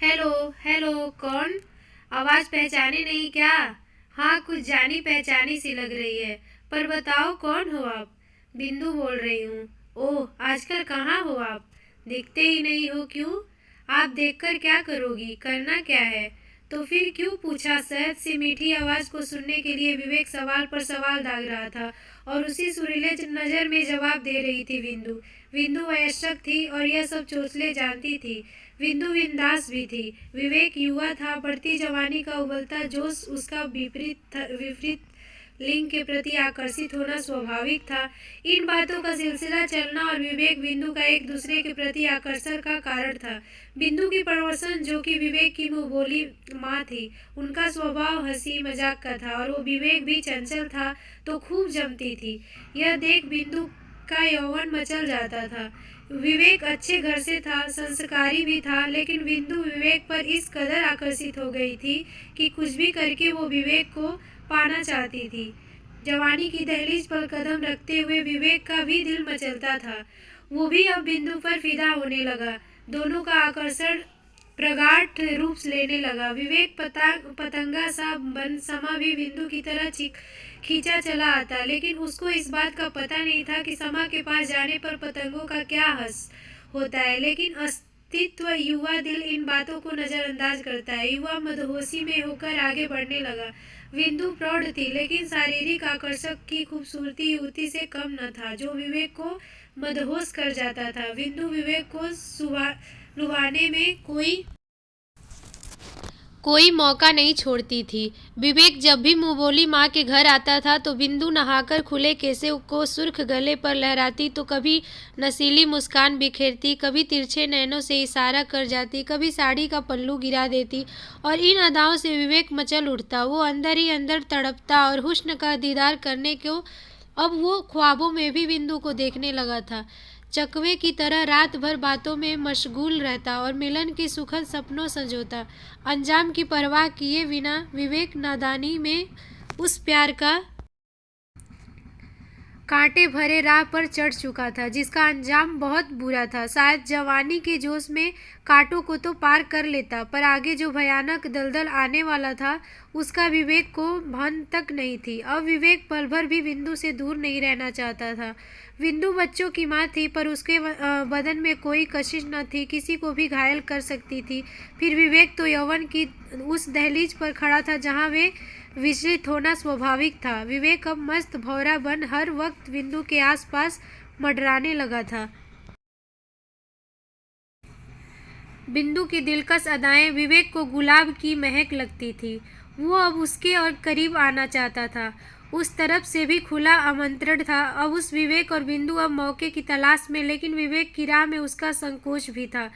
Hello hello. कौन? आवाज़ पहचाने नहीं क्या? हाँ, कुछ जानी पहचानी सी लग रही है। पर बताओ कौन हो आप? बिंदु बोल रही हूँ। ओह, आजकल कहाँ हो आप? दिखते ही नहीं हो, क्यों? आप देखकर क्या करोगी? करना क्या है? तो फिर क्यों पूछा? सहज सी मीठी आवाज़ को सुनने के लिए विवेक सवाल पर सवाल दाग रहा था और उसी सुरीले नज़र में जवाब दे रही थी बिंदु। बिंदु वयस्क थी और यह सब चोचले जानती थी। बिंदु बिंदास भी थी। विवेक युवा था, बढ़ती जवानी का उबलता जोश उसका विपरीत लिंग के प्रति आकर्षित होना स्वाभाविक था। इन बातों का सिलसिला चलना और विवेक बिंदु का एक दूसरे के प्रति आकर्षण का कारण था। बिंदु की परवरसन, जो कि विवेक की मुंहबोली माँ थी, उनका स्वभाव हंसी मजाक का था और वो विवेक भी चंचल था तो खूब जमती थी। यह देख बिंदु का यौवन मचल जाता था। विवेक अच्छे घर से था, संस्कारी भी था, लेकिन बिंदु विवेक पर इस कदर आकर्षित हो गई थी कि कुछ भी करके वो विवेक को पाना चाहती थी। जवानी की दहलीज पर कदम रखते हुए विवेक का भी दिल मचलता था। वो भी अब बिंदु पर फिदा होने लगा। दोनों का आकर्षण प्रगाढ़ रूप लेने लगा। विवेक पतंगा सा बन समा भी बिंदु की तरह खींचा चला आता, लेकिन उसको इस बात का पता नहीं था कि समा के पास जाने पर पतंगों का क्या हस होता है। लेकिन अस्तित्व युवा दिल इन बातों को नजरअंदाज करता है। युवा मदहोशी में होकर आगे बढ़ने लगा। बिंदु प्रौढ़ थी, लेकिन शारीरिक आकर्षक की खूबसूरती युवती से कम न था, जो विवेक को मदहोश कर जाता था। बिंदु विवेक को लुभाने में कोई मौका नहीं छोड़ती थी। विवेक जब भी मुंहबोली माँ के घर आता था तो बिंदु नहाकर खुले केसे को सुर्ख गले पर लहराती तो कभी नसीली मुस्कान बिखेरती, कभी तिरछे नैनों से इशारा कर जाती, कभी साड़ी का पल्लू गिरा देती और इन अदाओं से विवेक मचल उठता। वो अंदर ही अंदर तड़पता और हुस्न का दीदार करने को अब वो ख्वाबों में भी बिंदु को देखने लगा था। चकवे की तरह रात भर बातों में मशगूल रहता और मिलन के सुखद सपनों संजोता। अंजाम की परवाह किए बिना विवेक नादानी में उस प्यार का कांटे भरे राह पर चढ़ चुका था, जिसका अंजाम बहुत बुरा था। शायद जवानी के जोश में कांटों को तो पार कर लेता, पर आगे जो भयानक दलदल आने वाला था उसका विवेक को भान तक नहीं थी। अब विवेक पल भर भी बिंदु से दूर नहीं रहना चाहता था। बिंदु बच्चों की माँ थी, पर उसके बदन में कोई कशिश न थी, किसी को भी घायल कर सकती थी। फिर विवेक तो यौवन की उस दहलीज पर खड़ा था जहाँ वे विचलित होना स्वाभाविक था। विवेक अब मस्त भौरा बन हर वक्त बिंदु के आसपास मंडराने लगा था। बिंदु की दिलकश अदाएं विवेक को गुलाब की महक लगती थी। वो अब उसके और करीब आना चाहता था। उस तरफ से भी खुला आमंत्रण था। अब उस विवेक और बिंदु अब मौके की तलाश में, लेकिन विवेक की राह में उसका संकोच भी था।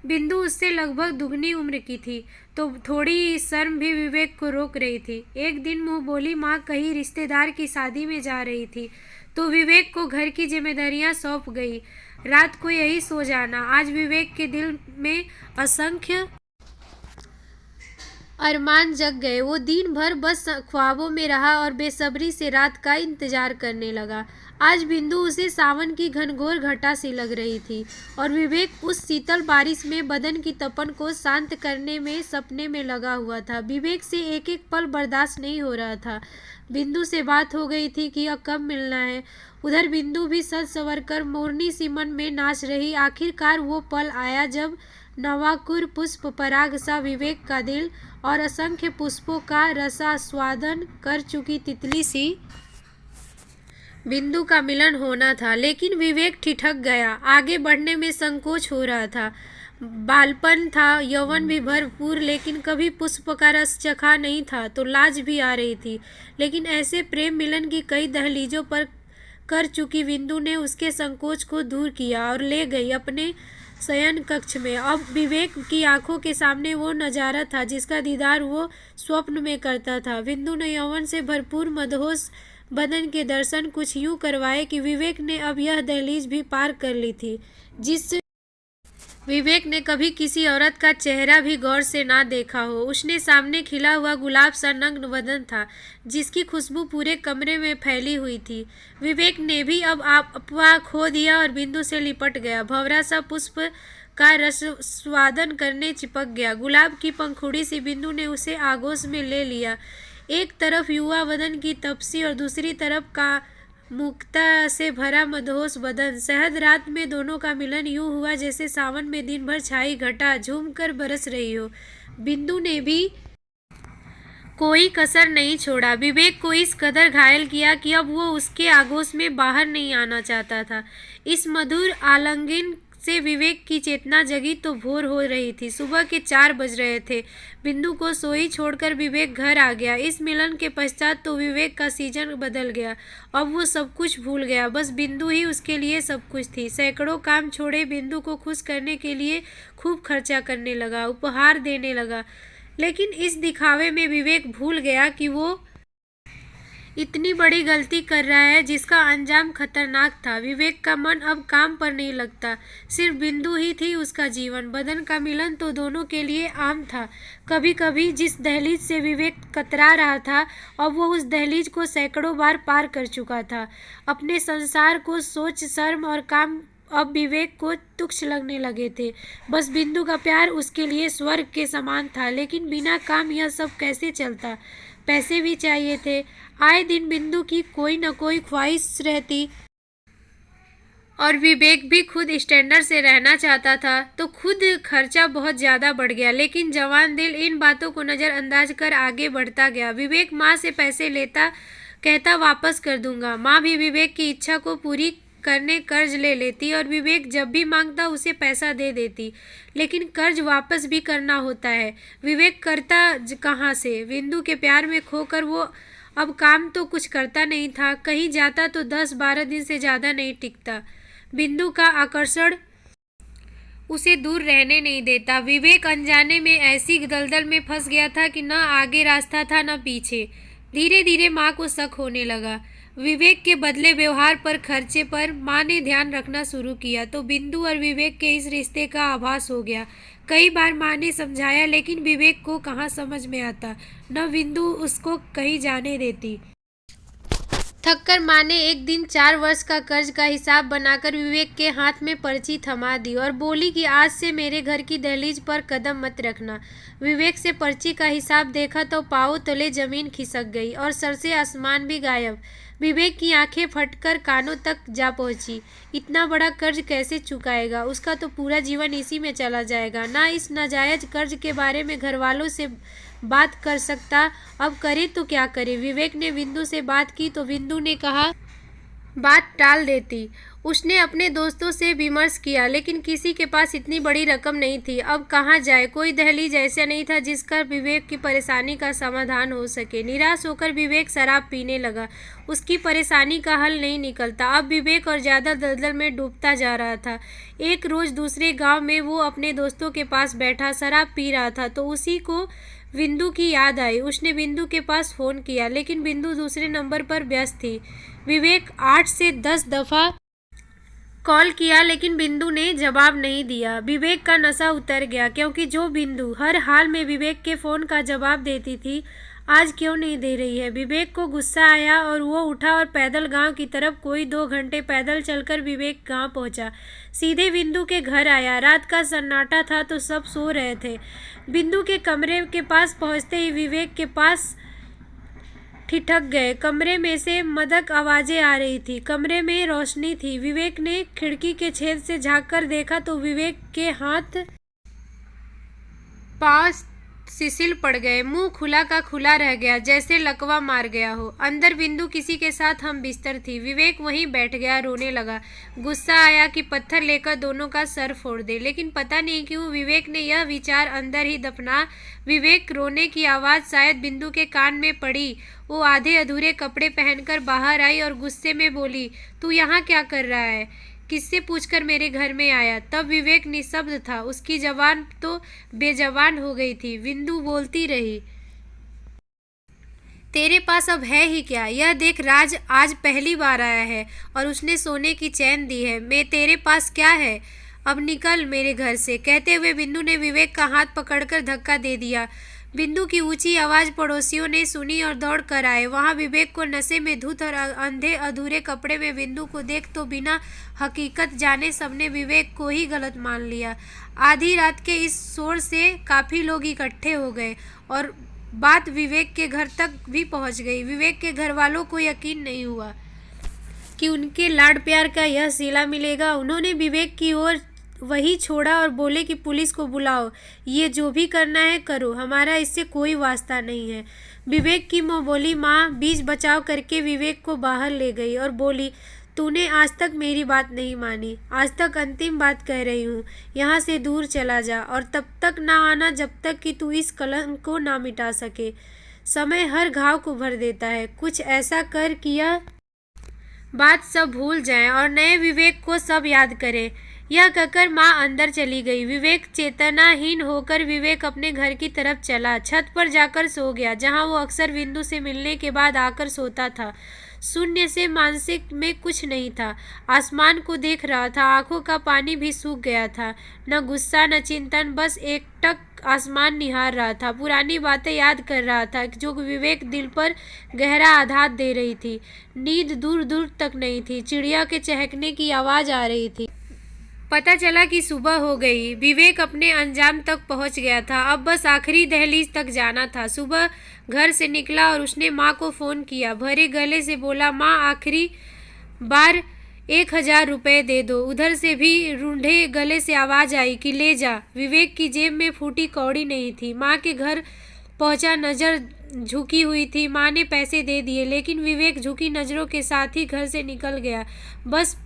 बिंदु उससे लगभग दुगनी उम्र की थी, तो थोड़ी शर्म भी विवेक को रोक रही थी। एक दिन मुंह बोली माँ कहीं रिश्तेदार की शादी में जा रही थी, तो विवेक को घर की जिम्मेदारियां सौंप गई। रात को यही सो जाना। आज विवेक के दिल में असंख्य अरमान जग गए। वो दिन भर बस ख्वाबों में रहा और बेसब्री से रात का इंतजार करने लगा। आज बिंदु उसे सावन की घनघोर घटा सी लग रही थी और विवेक उस शीतल बारिश में बदन की तपन को शांत करने में सपने में लगा हुआ था। विवेक से एक एक पल बर्दाश्त नहीं हो रहा था। बिंदु से बात हो गई थी कि अब कब मिलना है। उधर बिंदु भी सज संवर कर मोरनी सी मन में नाच रही। आखिरकार वो पल आया जब नवाकुर पुष्प पराग सा विवेक का दिल और असंख्य पुष्पों का रसास्वादन कर चुकी तितली सी बिंदु का मिलन होना था। लेकिन विवेक ठिठक गया। आगे बढ़ने में संकोच हो रहा था। बालपन था, यौवन भी भरपूर, लेकिन कभी पुष्प का रस चखा नहीं था, तो लाज भी आ रही थी। लेकिन ऐसे प्रेम मिलन की कई दहलीजों पर कर चुकी बिंदु ने उसके संकोच को दूर किया और ले गई अपने शयन कक्ष में। अब विवेक की आंखों के सामने वो नजारा था जिसका दीदार वो स्वप्न में करता था। बिंदु ने यौवन से भरपूर मदहोश बदन के दर्शन कुछ यूं करवाए कि विवेक ने अब यह दहलीज भी पार कर ली थी, जिस विवेक ने कभी किसी औरत का चेहरा भी गौर से ना देखा हो। उसने सामने खिला हुआ गुलाब सा नग्न बदन था, जिसकी खुशबू पूरे कमरे में फैली हुई थी। विवेक ने भी अब अपवा खो दिया और बिंदु से लिपट गया। भंवरा सा पुष्प का रसस्वादन करने चिपक गया। गुलाब की पंखुड़ी से बिंदु ने उसे आगोश में ले लिया। एक तरफ युवा वदन की तपसी और दूसरी तरफ का मुक्ता से भरा मदहोश बदन। शहद रात में दोनों का मिलन यूं हुआ जैसे सावन में दिन भर छाई घटा झूम कर बरस रही हो। बिंदु ने भी कोई कसर नहीं छोड़ा। विवेक को इस कदर घायल किया कि अब वो उसके आगोश में बाहर नहीं आना चाहता था। इस मधुर आलिंगन से विवेक की चेतना जगी तो भोर हो रही थी। सुबह के 4 बज रहे थे। बिंदु को सोई छोड़कर विवेक घर आ गया। इस मिलन के पश्चात तो विवेक का सीजन बदल गया। अब वो सब कुछ भूल गया। बस बिंदु ही उसके लिए सब कुछ थी। सैकड़ों काम छोड़े बिंदु को खुश करने के लिए खूब खर्चा करने लगा, उपहार देने लगा। लेकिन इस दिखावे में विवेक भूल गया कि वो इतनी बड़ी गलती कर रहा है जिसका अंजाम खतरनाक था। विवेक का मन अब काम पर नहीं लगता। सिर्फ बिंदु ही थी उसका जीवन। बदन का मिलन तो दोनों के लिए आम था। कभी कभी जिस दहलीज से विवेक कतरा रहा था, अब वो उस दहलीज को सैकड़ों बार पार कर चुका था। अपने संसार को सोच, शर्म और काम अब विवेक को तुच्छ लगने लगे थे। बस बिंदु का प्यार उसके लिए स्वर्ग के समान था। लेकिन बिना काम यह सब कैसे चलता? पैसे भी चाहिए थे। आए दिन बिंदु की कोई न कोई ख्वाहिश रहती और विवेक भी खुद स्टैंडर्ड से रहना चाहता था, तो खुद खर्चा बहुत ज़्यादा बढ़ गया। लेकिन जवान दिल इन बातों को नज़रअंदाज कर आगे बढ़ता गया। विवेक माँ से पैसे लेता, कहता वापस कर दूंगा। माँ भी विवेक की इच्छा को पूरी करने कर्ज ले लेती और विवेक जब भी मांगता उसे पैसा दे देती। लेकिन कर्ज वापस भी करना होता है। विवेक करता कहाँ से? बिंदु के प्यार में खोकर वो अब काम तो कुछ करता नहीं था। कहीं जाता तो 10-12 दिन से ज़्यादा नहीं टिकता। बिंदु का आकर्षण उसे दूर रहने नहीं देता। विवेक अनजाने में ऐसी दलदल में फंस गया था कि न आगे रास्ता था न पीछे। धीरे धीरे माँ को शक होने लगा। विवेक के बदले व्यवहार पर, खर्चे पर माँ ने ध्यान रखना शुरू किया तो बिंदु और विवेक के इस रिश्ते का आभास हो गया। कई बार माँ ने समझाया लेकिन विवेक को कहाँ समझ में आता। न बिंदु उसको कहीं जाने देती। थककर माँ ने एक दिन 4 वर्ष का कर्ज का हिसाब बनाकर विवेक के हाथ में पर्ची थमा दी और बोली कि आज से मेरे घर की दहलीज पर कदम मत रखना। विवेक से पर्ची का हिसाब देखा तो पाँव तले जमीन खिसक गई और सर से आसमान भी गायब। विवेक की आंखें फटकर कानों तक जा पहुंची। इतना बड़ा कर्ज कैसे चुकाएगा? उसका तो पूरा जीवन इसी में चला जाएगा। ना इस नाजायज कर्ज के बारे में घर वालों से बात कर सकता, अब करे तो क्या करे? विवेक ने बिंदु से बात की तो बिंदु ने कहा बात टाल देती। उसने अपने दोस्तों से विमर्श किया लेकिन किसी के पास इतनी बड़ी रकम नहीं थी। अब कहाँ जाए? कोई दहलीज ऐसा नहीं था जिसका विवेक की परेशानी का समाधान हो सके। निराश होकर विवेक शराब पीने लगा। उसकी परेशानी का हल नहीं निकलता। अब विवेक और ज़्यादा दलदल में डूबता जा रहा था। एक रोज़ दूसरे गाँव में वो अपने दोस्तों के पास बैठा शराब पी रहा था तो उसी को बिंदु की याद आई। उसने बिंदु के पास फ़ोन किया लेकिन बिंदु दूसरे नंबर पर व्यस्त थी। विवेक 8 से 10 दफ़ा कॉल किया लेकिन बिंदु ने जवाब नहीं दिया। विवेक का नशा उतर गया क्योंकि जो बिंदु हर हाल में विवेक के फ़ोन का जवाब देती थी आज क्यों नहीं दे रही है। विवेक को गुस्सा आया और वो उठा और पैदल गांव की तरफ कोई 2 घंटे पैदल चलकर विवेक गांव पहुंचा। सीधे बिंदु के घर आया। रात का सन्नाटा था तो सब सो रहे थे। बिंदु के कमरे के पास पहुंचते ही विवेक के पास ठिठक गए। कमरे में से मदक आवाज़ें आ रही थी। कमरे में रोशनी थी। विवेक ने खिड़की के छेद से झांककर देखा तो विवेक के हाथ पांव शिथिल पड़ गए। मुंह खुला का खुला रह गया जैसे लकवा मार गया हो। अंदर बिंदु किसी के साथ हम बिस्तर थी। विवेक वहीं बैठ गया, रोने लगा। गुस्सा आया कि पत्थर लेकर दोनों का सर फोड़ दे, लेकिन पता नहीं क्यों विवेक ने यह विचार अंदर ही दफना। विवेक रोने की आवाज़ शायद बिंदु के कान में पड़ी। वो आधे अधूरे कपड़े पहनकर बाहर आई और गुस्से में बोली, तू यहाँ क्या कर रहा है? किससे पूछकर मेरे घर में आया? तब विवेक निशब्द था। उसकी जबान तो बेजबान हो गई थी। बिंदु बोलती रही, तेरे पास अब है ही क्या? यह देख, राज आज पहली बार आया है और उसने सोने की चैन दी है। मैं तेरे पास क्या है? अब निकल मेरे घर से। कहते हुए बिंदु ने विवेक का हाथ पकड़कर धक्का दे दिया। बिंदु की ऊंची आवाज पड़ोसियों ने सुनी और दौड़ कर आए। वहां विवेक को नशे में धुत और अंधे अधूरे कपड़े में बिंदु को देख तो बिना हकीकत जाने सबने विवेक को ही गलत मान लिया। आधी रात के इस शोर से काफी लोग इकट्ठे हो गए और बात विवेक के घर तक भी पहुंच गई। विवेक के घर वालों को यकीन नहीं हुआ कि उनके लाड प्यार का यह सिला मिलेगा। उन्होंने विवेक की ओर वही छोड़ा और बोले कि पुलिस को बुलाओ, ये जो भी करना है करो, हमारा इससे कोई वास्ता नहीं है। विवेक की मुँह बोली माँ बीच बचाव करके विवेक को बाहर ले गई और बोली, तूने आज तक मेरी बात नहीं मानी, आज तक अंतिम बात कह रही हूँ, यहाँ से दूर चला जा और तब तक ना आना जब तक कि तू इस कलंक को ना मिटा सके। समय हर घाव को भर देता है, कुछ ऐसा कर किया बात सब भूल जाएं और नए विवेक को सब याद करें। यह कहकर माँ अंदर चली गई। विवेक चेतनाहीन होकर विवेक अपने घर की तरफ चला। छत पर जाकर सो गया, जहाँ वो अक्सर बिंदु से मिलने के बाद आकर सोता था। शून्य से मानसिक में कुछ नहीं था। आसमान को देख रहा था, आंखों का पानी भी सूख गया था। न गुस्सा न चिंतन, बस एकटक आसमान निहार रहा था। पुरानी बातें याद कर रहा था जो विवेक दिल पर गहरा आघात दे रही थी। नींद दूर दूर तक नहीं थी। चिड़िया के चहकने की आवाज़ आ रही थी। पता चला कि सुबह हो गई। विवेक अपने अंजाम तक पहुंच गया था। अब बस आखिरी दहलीज तक जाना था। सुबह घर से निकला और उसने माँ को फ़ोन किया। भरे गले से बोला, माँ आखिरी बार 1000 रुपये दे दो। उधर से भी रूंधे गले से आवाज़ आई कि ले जा। विवेक की जेब में फूटी कौड़ी नहीं थी। माँ के घर पहुंचा, नज़र झुकी हुई थी। माँ ने पैसे दे दिए, लेकिन विवेक झुकी नज़रों के साथ ही घर से निकल गया। बस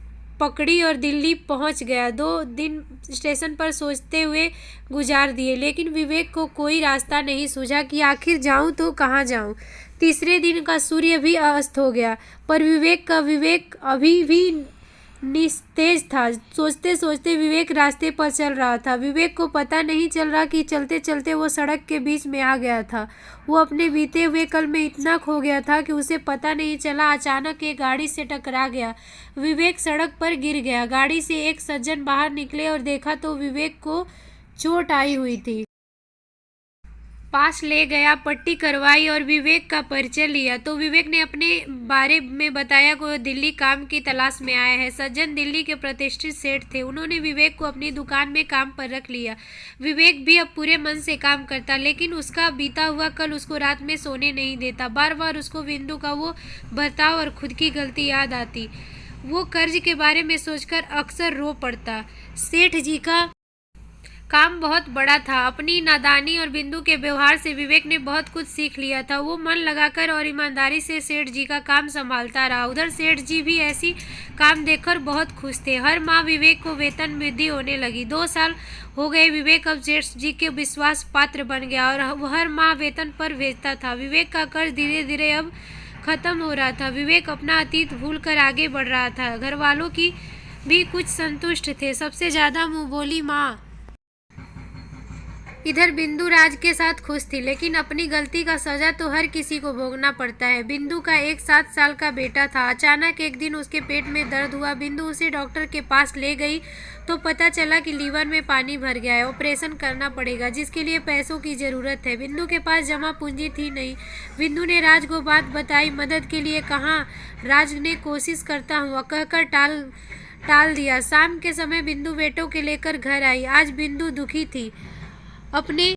पकड़ी और दिल्ली पहुंच गया। 2 दिन स्टेशन पर सोचते हुए गुजार दिए, लेकिन विवेक को कोई रास्ता नहीं सूझा कि आखिर जाऊं तो कहां जाऊं। तीसरे दिन का सूर्य भी अस्त हो गया, पर विवेक का विवेक अभी भी निस्तेज था। सोचते सोचते विवेक रास्ते पर चल रहा था। विवेक को पता नहीं चल रहा कि चलते चलते वो सड़क के बीच में आ गया था। वो अपने बीते हुए कल में इतना खो गया था कि उसे पता नहीं चला। अचानक एक गाड़ी से टकरा गया। विवेक सड़क पर गिर गया। गाड़ी से एक सज्जन बाहर निकले और देखा तो विवेक को चोट आई हुई थी। पास ले गया, पट्टी करवाई और विवेक का परिचय लिया तो विवेक ने अपने बारे में बताया कि वो दिल्ली काम की तलाश में आया है। सज्जन दिल्ली के प्रतिष्ठित सेठ थे। उन्होंने विवेक को अपनी दुकान में काम पर रख लिया। विवेक भी अब पूरे मन से काम करता, लेकिन उसका बीता हुआ कल उसको रात में सोने नहीं देता। बार बार उसको बिंदु का वो बर्ताव और खुद की गलती याद आती। वो कर्ज के बारे में सोचकर अक्सर रो पड़ता। सेठ जी का काम बहुत बड़ा था। अपनी नादानी और बिंदु के व्यवहार से विवेक ने बहुत कुछ सीख लिया था। वो मन लगाकर और ईमानदारी से सेठ जी का काम संभालता रहा। उधर सेठ जी भी ऐसी काम देखकर बहुत खुश थे। हर माह विवेक को वेतन वृद्धि होने लगी। 2 साल हो गए। विवेक अब सेठ जी के विश्वास पात्र बन गया और वो हर माह वेतन पर भेजता था। विवेक का कर्ज धीरे धीरे अब खत्म हो रहा था। विवेक अपना अतीत भूलकर आगे बढ़ रहा था। घर वालों की भी कुछ संतुष्ट थे, सबसे ज्यादा मुँह बोली माँ। इधर बिंदु राज के साथ खुश थी, लेकिन अपनी गलती का सजा तो हर किसी को भोगना पड़ता है। बिंदु का एक 7 साल का बेटा था। अचानक एक दिन उसके पेट में दर्द हुआ। बिंदु उसे डॉक्टर के पास ले गई तो पता चला कि लीवर में पानी भर गया है। ऑपरेशन करना पड़ेगा, जिसके लिए पैसों की ज़रूरत है। बिंदु के पास जमा पूंजी थी नहीं। बिंदु ने राज को बात बताई, मदद के लिए कहा। राज ने कोशिश करता हुआ कहकर टाल दिया। शाम के समय बिंदु बेटों के लेकर घर आई। आज बिंदु दुखी थी। अपने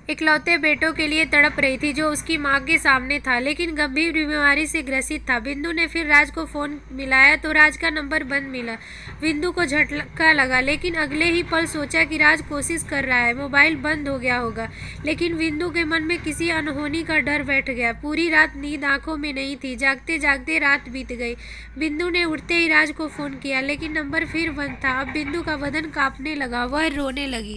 इकलौते बेटों के लिए तड़प रही थी जो उसकी माँ के सामने था, लेकिन गंभीर बीमारी से ग्रसित था। बिंदु ने फिर राज को फ़ोन मिलाया तो राज का नंबर बंद मिला। बिंदु को झटका लगा, लेकिन अगले ही पल सोचा कि राज कोशिश कर रहा है, मोबाइल बंद हो गया होगा। लेकिन बिंदु के मन में किसी अनहोनी का डर बैठ गया। पूरी रात नींद आंखों में नहीं थी। जागते जागते रात बीत गई। बिंदु ने उठते ही राज को फ़ोन किया, लेकिन नंबर फिर बंद था। अब बिंदु का बदन कांपने लगा, वह रोने लगी।